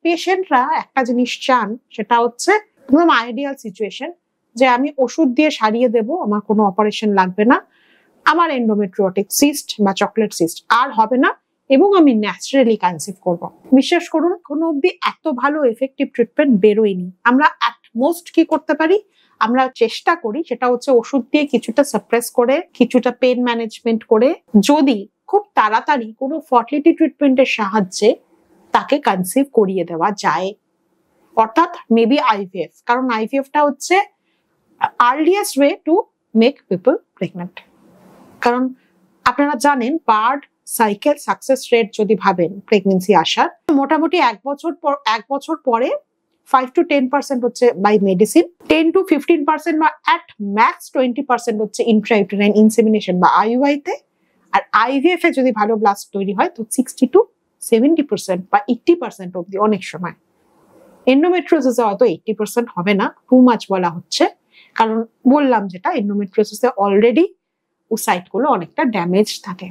পেশেন্টরা একটা জিনিস চান, সেটা হচ্ছে একদম আইডিয়াল সিচুয়েশন, যে আমি ওষুধ দিয়ে সারিয়ে দেব, আমার কোনো অপারেশন লাগবে না, আমার এন্ডোমেট্রিওটিক সিস্ট বা চকলেট সিস্ট আর হবে না, এবং আমি ন্যাচারালি কনসিভ করব। বিশ্বাস করুন, কোনো অব্দি এত ভালো এফেক্টিভ ট্রিটমেন্ট বেরোয়নি। আমরা অ্যাট মোস্ট কি করতে পারি, আমরা চেষ্টা করি সেটা হচ্ছে ওষুধ দিয়ে কিছুটা সাপ্রেস করে, কিছুটা পেন ম্যানেজমেন্ট করে, যদি খুব তাড়াতাড়ি কোনো ফার্টিলিটি ট্রিটমেন্টের সাহায্যে তাকে কনসিভ করিয়ে দেওয়া যায়, অর্থাৎ মেবি আইভিএফ। কারণ আইভিএফটা হচ্ছে earliest way to make people pregnant. কারণ আপনারা জানেন, বার্ড সাইকেল সাকসেস রেট যদি ভাবেন প্রেগনেন্সি আসার, মোটামুটি এক বছর পরে 5 to 10% হচ্ছে বাই মেডিসিন, 10 to 15% বা অ্যাট ম্যাক্স 20% হচ্ছে ইন্ট্রাইউটেরাইন ইনসেমিনেশন বা আইইউআই তে। আর আইভিএফ এ যদি ভালো ব্লাস্ট তৈরি হয় তো 60 to 70% বা 80% অব্দি অনেক সময়। এন্ডোমেট্রিওসিসে হয়তো 80% হবে না, টু মাচ বলা হচ্ছে, কারণ বললাম যেটা, এন্ডোমেট্রিওসিসে অলরেডি ও সাইটগুলো অনেকটা ড্যামেজ থাকে।